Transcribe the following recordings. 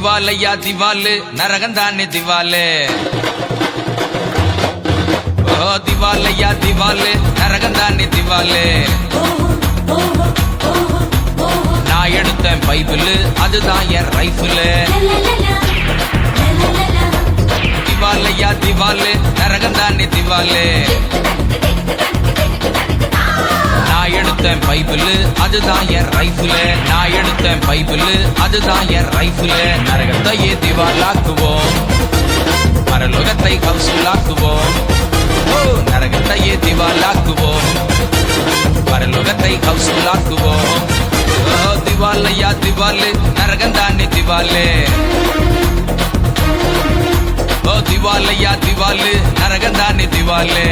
திவாலையா திவாலு நரகந்தானே திவாலு. ஓ திவாலையா திவாலு நரகந்தானே திவாலு. நான் எடுத்தேன் பைபிளு அதுதான் என் ரைஃபிளு. திவாலையா திவாலு நரகந்தானே திவாலு. நான் எடுத்தேன் பைபிளு அதுதான் என் ரைஃபிளு. நான் எடுத்தேன் பைபிளு அதுதான் என் ரைஃபிளு. நரகத்தையே திவாலாக்குவோம், பரலோகத்தை கவுசூலாக்குவோம். ஓ நரகத்தையே திவாலாக்குவோம், பரலோகத்தை கவுசூலாக்குவோம். ஓ திவாலையா திவாலு நரகந்தானே திவாலு. ஓ திவாலையா திவாலு நரகந்தானே திவாலு.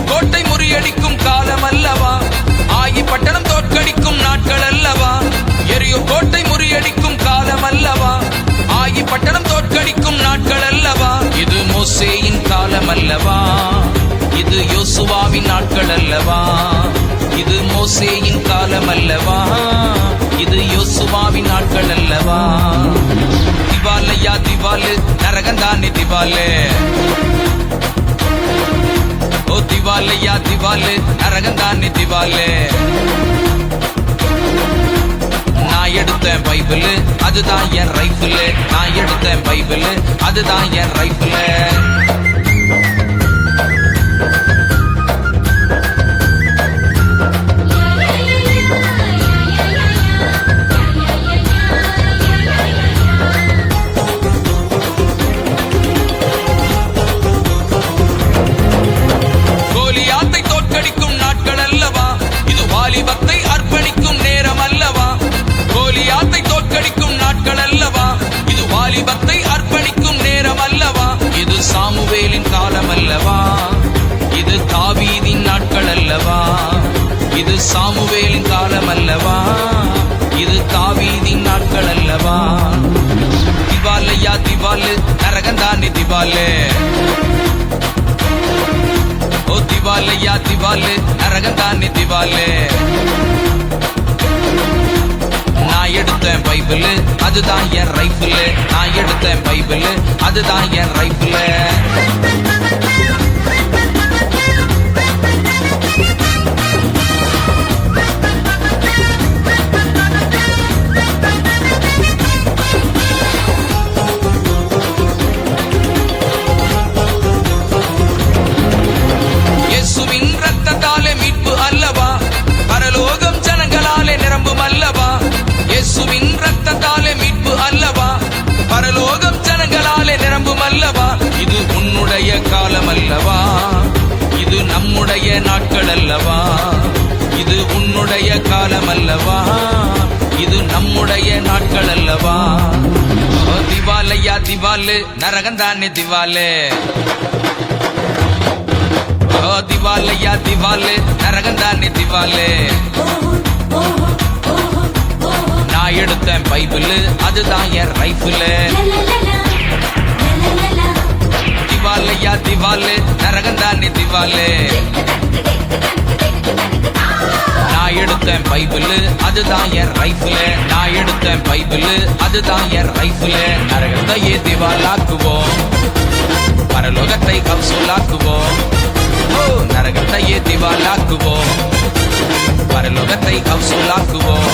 கோட்டை முறியடிக்கும் காலம் அல்லவா, ஆகி பட்டணம் தோற்கடிக்கும் நாட்கள் அல்லவா. எரியோ கோட்டை முறியடிக்கும் காலம் அல்லவா, ஆகி பட்டணம் தோற்கடிக்கும் நாட்கள் அல்லவா. இது மோசேயின் காலம் அல்லவா, இது யோசுவாவின் நாட்கள் அல்லவா. இது மோசேயின் காலம் அல்லவா, இது யோசுவாவின் நாட்கள் அல்லவா. திவாலையா திவாலு நரகந்தானே திவாலு. ஓ திவாலையா திவாலு நரகந்தானே திவாலு. நான் எடுத்தேன் பைபிளு அதுதான் என் ரைஃபிளு. நான் எடுத்தேன் பைபிளு அதுதான் என் ரைஃபிளு. கோலியாத்தை தோற்கடிக்கும் நாட்கள் அல்லவா, இது வாலிபத்தை அர்ப்பணிக்கும் நேரம் அல்லவா. கோலியாத்தை தோற்கடிக்கும் நாட்கள் அல்லவா, இது வாலிபத்தை அர்ப்பணிக்கும் நேரம் அல்லவா. இது சாமுவேலின் காலம் அல்லவா, இது தாவீதின் நாட்கள் அல்லவா. இது சாமுவேலின் காலம் அல்லவா, இது தாவீதின் நாட்கள் அல்லவா. திவாலையா திவாலு நரகந்தானே திவாலு. ஓ திவாலையா திவாலு நரகந்தானே திவாலு. நான் எடுத்தேன் பைபிளு அதுதான் என் ரைஃபிளு. நான் எடுத்தேன் பைபிளு அதுதான் என் ரைஃபிளு. இயேசுவின் ரத்தத்தாலே மீட்பு அல்லவா, பரலோகம் ஜனங்களாலே நிரம்பும் அல்லவா. இயேசுவின் ரத்தத்தாலே மீட்பு அல்லவா, பரலோகம் ஜனங்களாலே நிரம்பும் அல்லவா. இது உன்னுடைய காலம் அல்லவா, இது நம்முடைய நாட்கள் அல்லவா. இது உன்னுடைய காலம் அல்லவா, இது நம்முடைய நாட்கள் அல்லவா. ஓ திவாலையா திவாலு நரகந்தானே திவாலு. ஓ திவாலையா திவாலு நரகந்தானே திவாலு. நான் எடுத்தேன் பைபிளு அதுதான் என் ரைஃபிளு. திவாலையா திவாலு நரகந்தானே திவாலு. நான் எடுத்தேன் பைபிளு அதுதான் என் ரைஃபிளு. நான் எடுத்தேன் பைபிளு அதுதான் என் ரைஃபிளு. நரகத்தையே திவாலாக்குவோம், பரலோகத்தை கவுசூலாக்குவோம். ஓ நரகத்தையே திவாலாக்குவோம், பரலோகத்தை கவுசூலாக்குவோம்.